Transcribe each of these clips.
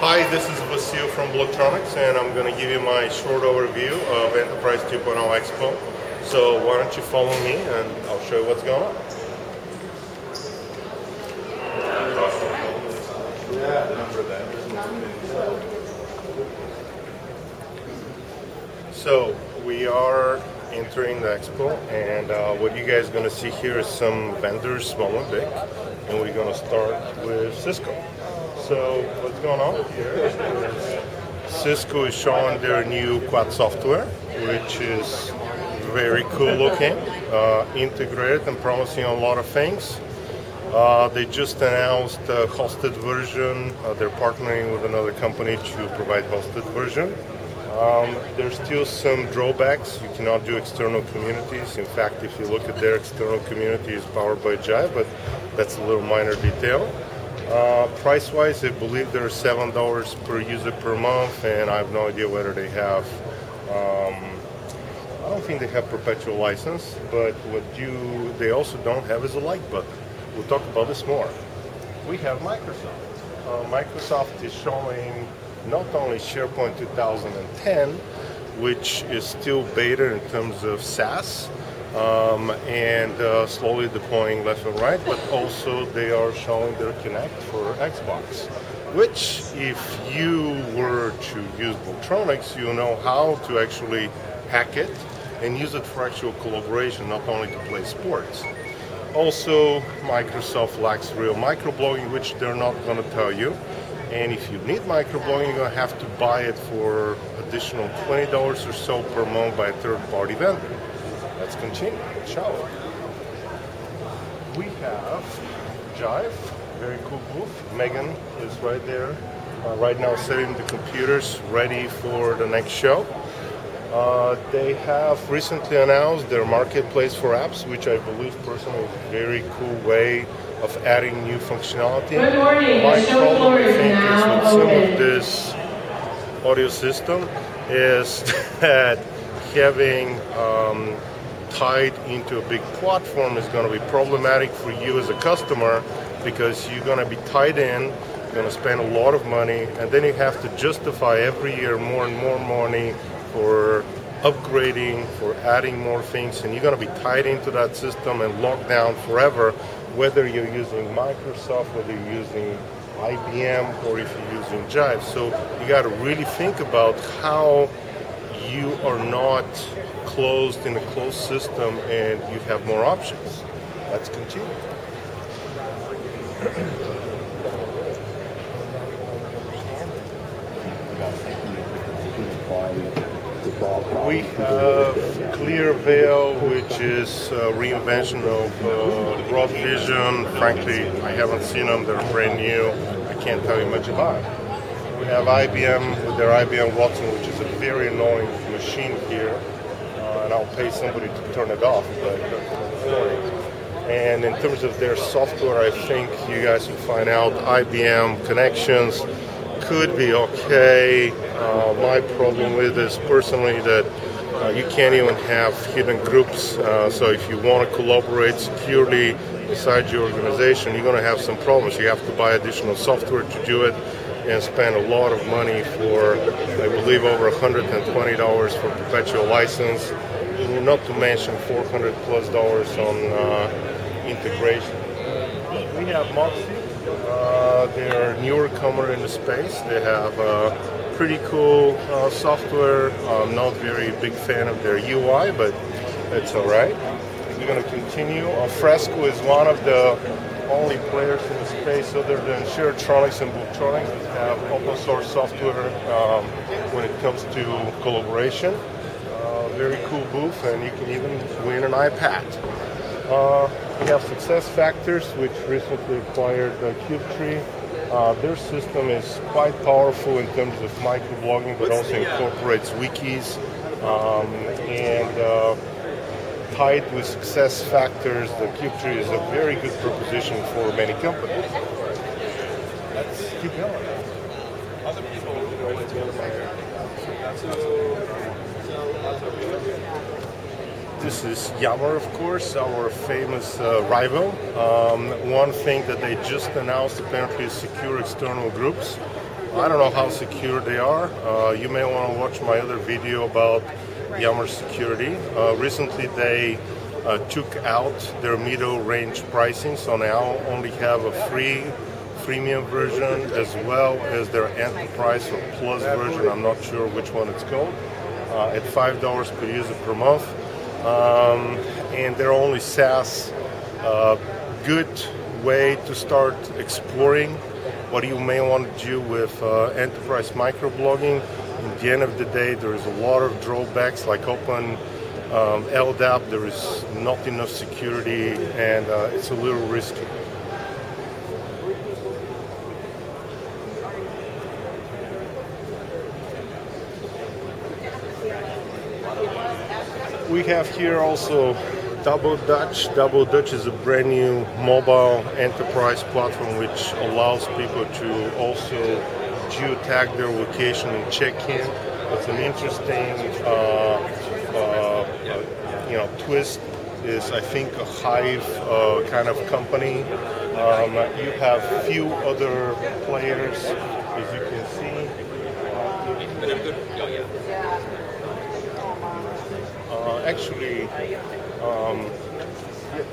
Hi, this is Vasil from Blogtronics, and I'm going to give you my short overview of Enterprise 2.0 Expo. So why don't you follow me and I'll show you what's going on. So we are entering the expo, and what you guys are going to see here is some vendors, small and big, and we're going to start with Cisco. So what's going on here is Cisco is showing their new quad software, which is very cool looking, integrated and promising a lot of things. They just announced a hosted version. They're partnering with another company to provide hosted version. There's still some drawbacks. You cannot do external communities. In fact, if you look at their external community, it's powered by Jive, but that's a little minor detail. Price-wise, I believe they're $7 per user per month, and I have no idea whether they have. I don't think they have perpetual license, but what they also don't have is a like button. We'll talk about this more. We have Microsoft. Microsoft is showing not only SharePoint 2010, which is still beta in terms of SaaS, and slowly deploying left and right, but also they are showing their Kinect for Xbox, which if you were to use Blogtronics, you know how to actually hack it and use it for actual collaboration, not only to play sports. Also, Microsoft lacks real microblogging, which they're not going to tell you. And if you need microblogging, you're going to have to buy it for additional $20 or so per month by a third-party vendor. Let's continue, shall we? We have Jive, very cool booth. Megan is right there, right now setting the computers ready for the next show. They have recently announced their marketplace for apps, which I believe personally is a very cool way of adding new functionality. Good morning. My The show problem, floor I is think, is now with some open. of this audio system is that having tied into a big platform is going to be problematic for you as a customer, because you're going to be tied in, you're going to spend a lot of money, and then you have to justify every year more and more money for upgrading, for adding more things, and you're going to be tied into that system and locked down forever, whether you're using Microsoft, whether you're using IBM, or if you're using Jive. So you got to really think about how you are not closed in a closed system and you have more options. Let's continue. We have Clearveil, which is a reinvention of Broad Vision. Frankly, I haven't seen them. They're brand new. I can't tell you much about it. We have IBM with their IBM Watson, which is a very annoying machine here. And I'll pay somebody to turn it off, but and in terms of their software, I think you guys will find out IBM Connections could be okay. My problem with this personally that you can't even have hidden groups. So if you want to collaborate securely inside your organization, you're going to have some problems. You have to buy additional software to do it and spend a lot of money for, I believe, over $120 for perpetual license, and not to mention $400+ on integration. We have Moxie. They're a newer comer in the space. They have pretty cool software. I'm not very big fan of their UI, but it's all right. We're going to continue. Fresco is one of the only players in the space other than Sharetronics and Blogtronics that have open source software when it comes to collaboration. Very cool booth, and you can even win an iPad. We have SuccessFactors, which recently acquired CubeTree. Their system is quite powerful in terms of microblogging, but also incorporates wikis, and tied with SuccessFactors, the CubeTree is a very good proposition for many companies. Let's keep going. Other people This is Yammer, of course, our famous rival. One thing that they just announced apparently is secure external groups. I don't know how secure they are. You may want to watch my other video about Yammer security. Recently they took out their middle range pricing, so now only have a freemium version as well as their enterprise or plus version. I'm not sure which one it's called, at $5 per user per month. And they're only SaaS. Good way to start exploring what you may want to do with enterprise microblogging. In the end of the day, there is a lot of drawbacks like open LDAP. There is not enough security, and it's a little risky. We have here also Double Dutch. Double Dutch is a brand new mobile enterprise platform which allows people to also geotag their location and check in. It's an interesting twist. Is I think a Hive kind of company. You have few other players, as you can see. Actually,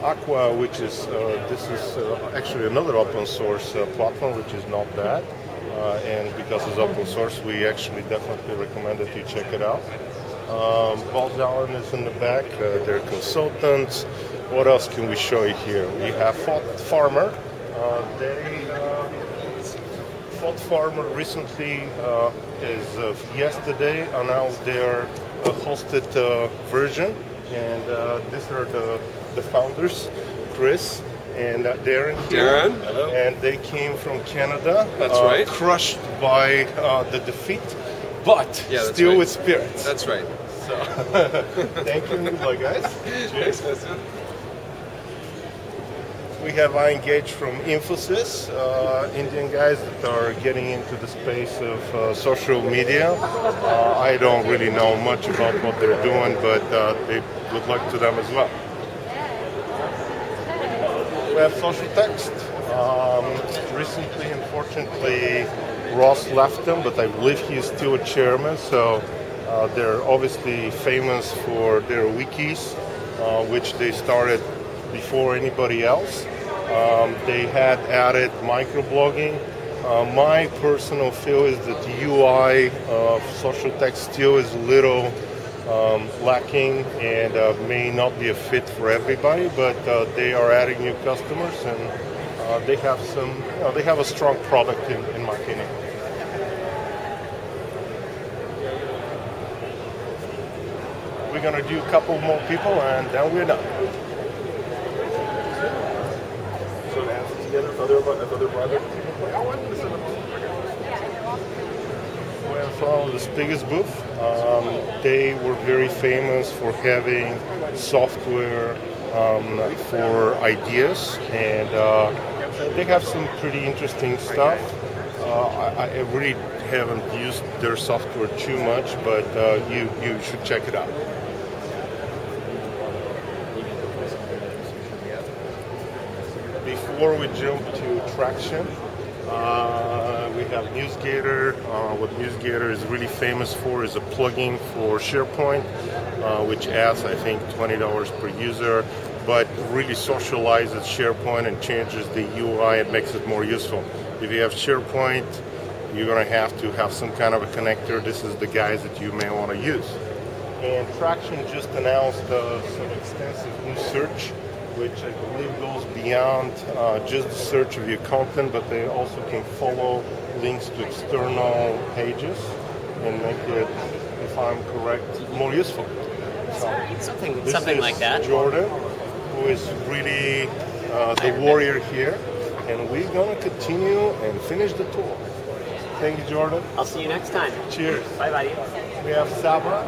Aqua, which is this is actually another open source platform, which is not bad, and because it's open source, we actually definitely recommend that you check it out. Balls Allen is in the back. They're consultants. What else can we show you here? We have Farmer. Fought Farmer recently, as of yesterday, announced their hosted version, and these are the founders, Chris and Darren here. Darren, hello. And they came from Canada. That's right. Crushed by the defeat, but still right. with spirit. That's right. So, thank you, goodbye, guys. Cheers. Thanks, We have iEngage from Infosys, Indian guys that are getting into the space of social media. I don't really know much about what they're doing, but good luck to them as well. We have Social Text. Recently, unfortunately, Ross left them, but I believe he's still a chairman, so they're obviously famous for their wikis, which they started before anybody else. They had added microblogging. My personal feel is that the UI of Social Text still is a little lacking and may not be a fit for everybody, but they are adding new customers, and they have some, they have a strong product in my opinion. We're gonna do a couple more people, and then we're done. We're from the biggest booth. They were very famous for having software for ideas, and they have some pretty interesting stuff. I really haven't used their software too much, but you should check it out. Before we jump to Traction, we have NewsGator. What NewsGator is really famous for is a plugin for SharePoint, which adds, I think, $20 per user, but really socializes SharePoint and changes the UI and makes it more useful. If you have SharePoint, you're going to have some kind of a connector. This is the guys that you may want to use. And Traction just announced some extensive new search, which I believe goes beyond just the search of your content, but they also can follow links to external pages and make it, if I'm correct, more useful. So Something like that. Jordan, who is really the warrior here, and we're going to continue and finish the tour. Thank you, Jordan. I'll see you next time. Cheers. Bye, buddy. We have Saba.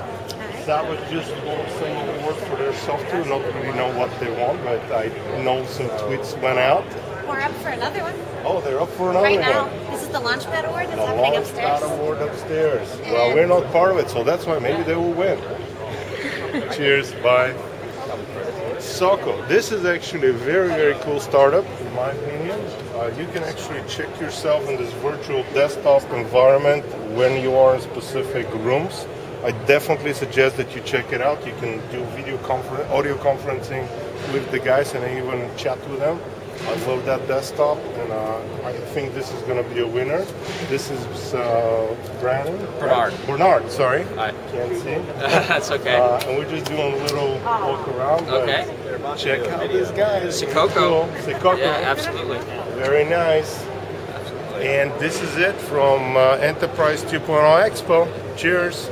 Saba just won some award for their software. Not really know what they want, but I know some tweets went out. We're up for another one. Oh, they're up for another Right now, one. this is the Launchpad Award that's The happening Launchpad upstairs. Award upstairs. Well, we're not part of it, so that's why maybe they will win. Cheers. Bye. Soko. This is actually a very, very cool startup, in my opinion. You can actually check yourself in this virtual desktop environment when you are in specific rooms. I definitely suggest that you check it out. You can do audio conferencing with the guys and even chat with them. I love that desktop, and I think this is going to be a winner. This is Brandon? Bernard, sorry. Hi. Can't see. That's okay. And we're just doing a little walk around. Okay. Check out these guys. Sikoko. Cool. Sikoko. Yeah, absolutely. Very nice. Absolutely. And this is it from Enterprise 2.0 Expo. Cheers.